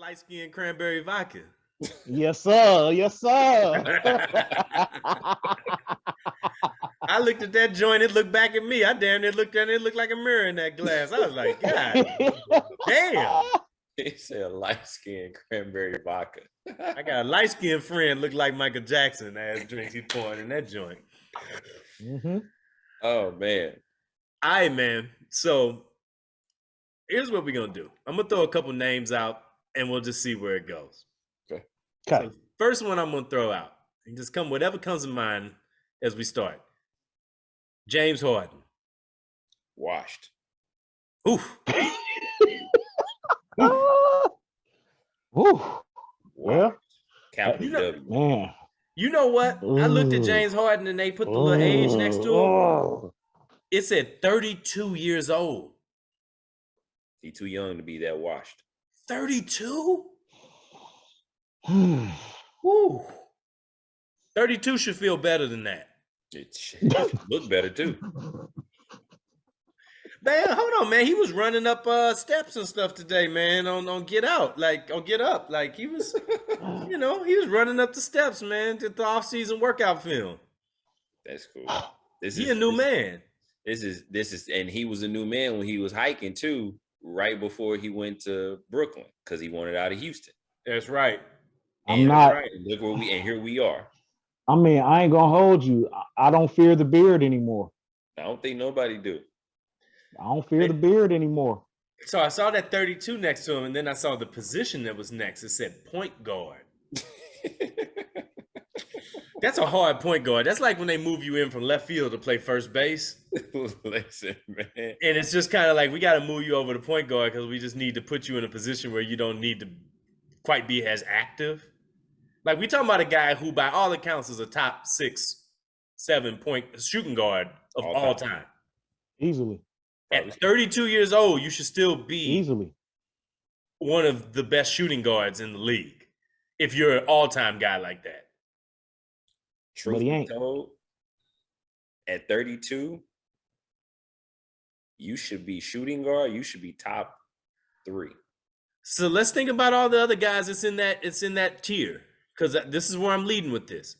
light-skinned cranberry vodka. Yes, sir. Yes, sir. I looked at that joint. It looked back at me. I damn near looked at it. It looked like a mirror in that glass. I was like, God damn. He said light-skinned cranberry vodka. I got a light-skinned friend look like Michael Jackson as drinks he pouring in that joint. Mm-hmm. Oh, man. All right, man. So here's what we're going to do. I'm going to throw a couple names out, and we'll just see where it goes. Okay. So first one I'm going to throw out, and just come whatever comes to mind as we start. James Harden. Washed. Oof. Ooh. Well, Capital W. Man. You know what? I looked at James Harden and they put the little age next to him. It said 32 years old. He's too young to be that washed. 32? Woo. 32 should feel better than that. It should look better too. Man, hold on, man. He was running up steps and stuff today, man, on Get Out, like on Get Up. Like he was, he was running up the steps, man, to the off-season workout film. That's cool. He a new man. This is, and he was a new man when he was hiking too, right before he went to Brooklyn, because he wanted out of Houston. That's right. I'm not. Right. Look where here we are. I mean, I ain't gonna hold you. I don't fear the beard anymore. I don't think nobody do. I don't fear the beard anymore. So I saw that 32 next to him, and then I saw the position that was next. It said point guard. That's a hard point guard. That's like when they move you in from left field to play first base. Listen, man. And it's just kind of like, we got to move you over to point guard because we just need to put you in a position where you don't need to quite be as active. Like, we talking about a guy who, by all accounts, is a top 6-7 point shooting guard of all time. Easily. At 32 years old, you should still be easily one of the best shooting guards in the league if you're an all-time guy like that. Truth be told, at 32, you should be shooting guard. You should be top 3. So let's think about all the other guys that's in that tier, because this is where I'm leading with this.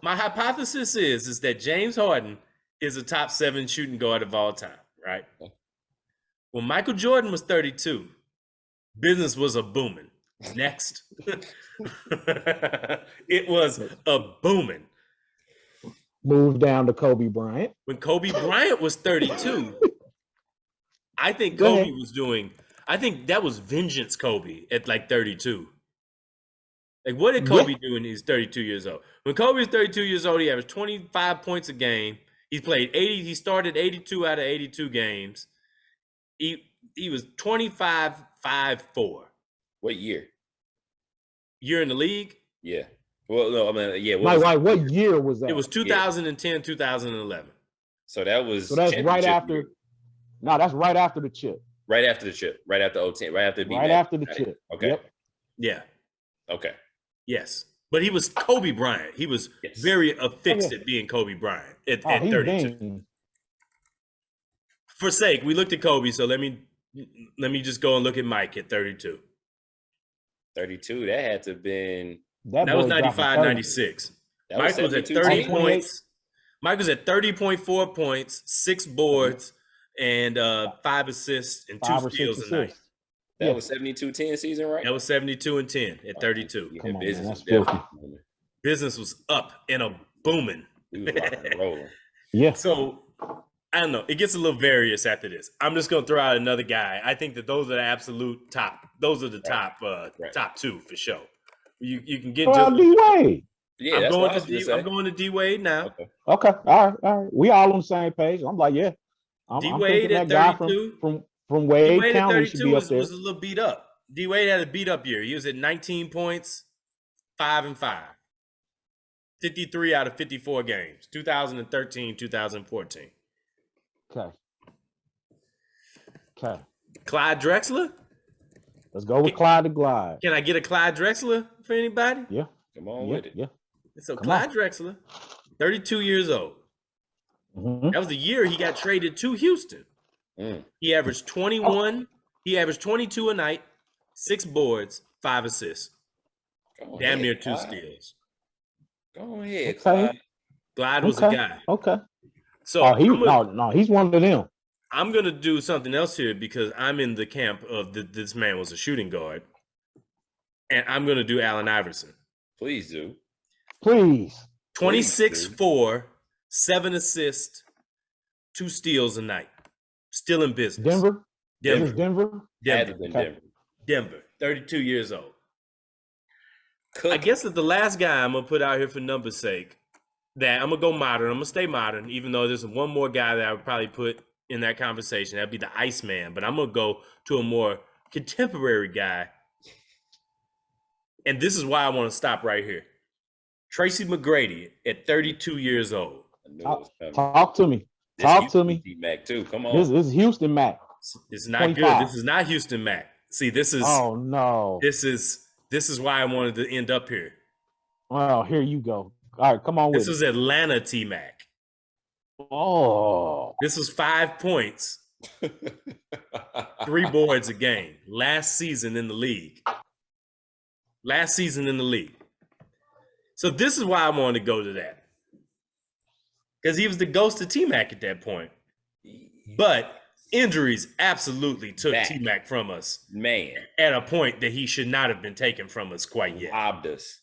My hypothesis is that James Harden is a top 7 shooting guard of all time, right? When Michael Jordan was 32, business was a booming. Next. It was a booming. Moved down to Kobe Bryant. When Kobe Bryant was 32, I think Kobe was doing, I think that was vengeance Kobe at like 32. Like, what did Kobe do when he's 32 years old? When Kobe was 32 years old, he averaged 25 points a game. He played 80. He started 82 out of 82 games. He was 25-5-4. What year? Year in the league? Yeah. Well, no, I mean, yeah. What year was that? It was 2010, 2011. So that was. So that's right after. Year. No, that's right after the chip. Right after the chip. Right after 010. Right after the. Right after the chip. Okay. Yep. Yeah. Okay. Yes. But he was Kobe Bryant. He was very affixed at being Kobe Bryant at 32. For sake, we looked at Kobe, so let me just go and look at Mike at 32. 32, that had to have been. That was 95, 96. Mike was at 30 points. Mike was at 30.4 points, 6 boards, and 5 assists and 2 steals a night. That was 72-10 season, right? That was 72-10 at 32. Yeah, Business was up and a booming. We was rocking and rolling. Yeah. So I don't know. It gets a little various after this. I'm just gonna throw out another guy. I think that those are the absolute top. Those are the top top 2 for sure. You can get D-Wade. Yeah, I'm going to D-Wade now. Okay. All right. We all on the same page. I'm like, yeah. D-Wade at 32. From Wade D-Wade County at 32 was a little beat up. D-Wade had a beat up year. He was at 19 points, 5-5. 53 out of 54 games. 2013, 2014. Okay. Clyde Drexler? Let's go with Clyde the Glide. Can I get a Clyde Drexler for anybody? Yeah. Come on with it. Yeah. So Clyde Drexler, 32 years old. Mm-hmm. That was the year he got traded to Houston. He averaged 21. He averaged 22 a night, 6 boards, 5 assists. Go Damn ahead, near 2 Clyde. steals. Go ahead, Okay. Clyde. Glide was a guy. Okay. So he's one of them. I'm gonna do something else here because I'm in the camp of this man was a shooting guard, and I'm gonna do Allen Iverson. Please do. Please. 26-4, 7 assists, 2 steals a night. Still in business. Denver. Denver. Is this Denver? Had to been Denver. Denver. 32 years old. Cooking. I guess that the last guy I'm gonna put out here for numbers' sake, that I'm gonna go modern. I'm gonna stay modern, even though there's one more guy that I would probably put in that conversation. That'd be the Iceman. But I'm gonna go to a more contemporary guy. And this is why I want to stop right here. Tracy McGrady at 32 years old. I knew it was coming. Talk to me. Talk to me. Mac too. Come on. This is Houston Mac. It's not 25. good. This is not Houston Mac. See, this is Oh no. This is why I wanted to end up here. Well, here you go. All right, come on with This is Atlanta T Mac. Oh. This was 5 points, 3 boards a game. Last season in the league. So this is why I wanted to go to that. Because he was the ghost of T-Mac at that point. But injuries absolutely took T-Mac from us. Man. At a point that he should not have been taken from us quite yet. Robbed us.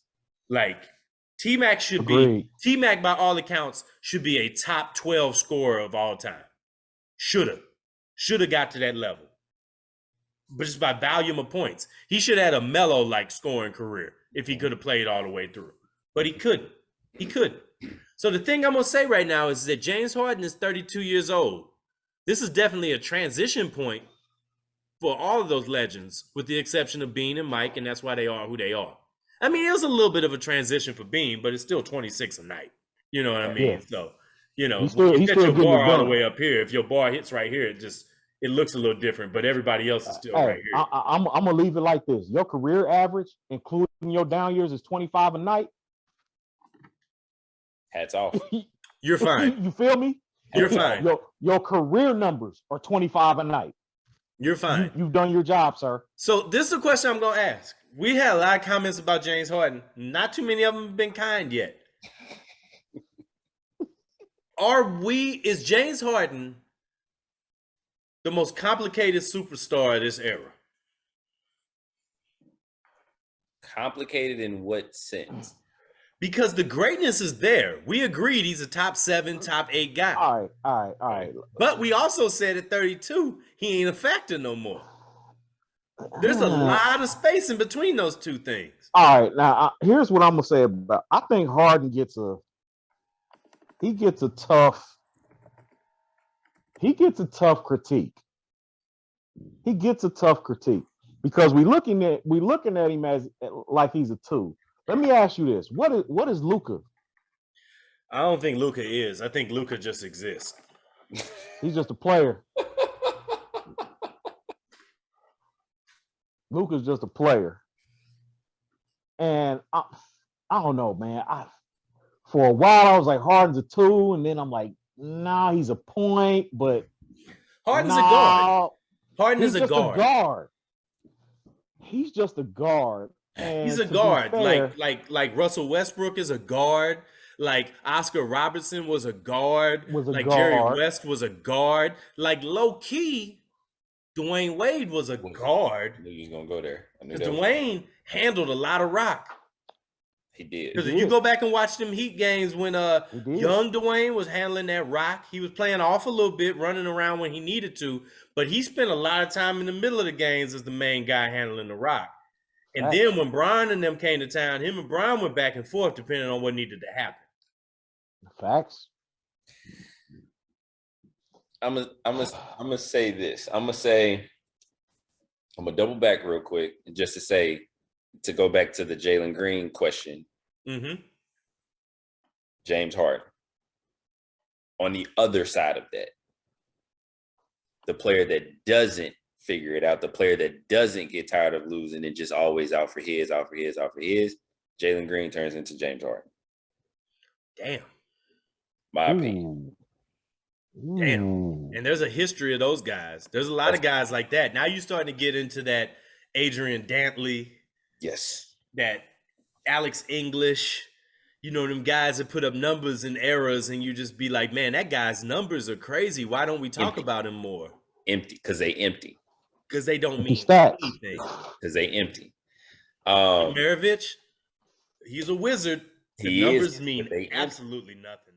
Like, T-Mac should be, T-Mac by all accounts, should be a top 12 scorer of all time. Should have got to that level. But just by volume of points. He should have had a Melo-like scoring career if he could have played all the way through. But he couldn't. So the thing I'm going to say right now is that James Harden is 32 years old. This is definitely a transition point for all of those legends, with the exception of Bean and Mike, and that's why they are who they are. I mean, it was a little bit of a transition for Bean, but it's still 26 a night. You know what I mean? Yeah. So, you know, you set your bar all the way up here. If your bar hits right here, it looks a little different, but everybody else is still right here. I'm going to leave it like this. Your career average, including your down years, is 25 a night. Hats off. You're fine. You feel me? You're fine. Your career numbers are 25 a night. You're fine. You've done your job, sir. So this is a question I'm going to ask. We had a lot of comments about James Harden. Not too many of them have been kind yet. Is James Harden the most complicated superstar of this era? Complicated in what sense? Because the greatness is there. We agreed he's a top 7, top 8 guy. All right. But we also said at 32, he ain't a factor no more. There's a lot of space in between those two things. All right. Now, here's what I'm going to say about I think Harden gets a tough critique. He gets a tough critique because we looking at him as like he's a 2. Let me ask you this: what is Luka? I don't think Luka is. I think Luka just exists. He's just a player. Luka's just a player, and I don't know, man. For a while I was like Harden's a 2, and then I'm like, nah, he's a point, but Harden's a guard. Harden is a guard. He's just a guard. And he's a guard. Fair, like Russell Westbrook is a guard. Like Oscar Robertson was a guard. Jerry West was a guard. Like low key, Dwayne Wade was a guard. I knew you was gonna go there. Because Dwayne handled a lot of rock. He did. Because if you go back and watch them Heat games when young Dwayne was handling that rock, he was playing off a little bit, running around when he needed to, but he spent a lot of time in the middle of the games as the main guy handling the rock. And then when Brian and them came to town, him and Brian went back and forth depending on what needed to happen. Facts. I'm gonna say this. I'm gonna double back real quick just to go back to the Jalen Green question. Mm-hmm. James Harden. On the other side of that, the player that doesn't figure it out, the player that doesn't get tired of losing and just always out for his, Jalen Green turns into James Harden. Damn. My opinion. Damn. And there's a history of those guys. There's a lot of guys like that. Now you're starting to get into that Adrian Dantley, Yes. that Alex English, you know, them guys that put up numbers and errors, and you just be like, man, that guy's numbers are crazy. Why don't we talk about him more? Empty, because they empty. Because they don't mean stats. anything. Because they empty. Maravich, he's a wizard. The numbers mean absolutely nothing.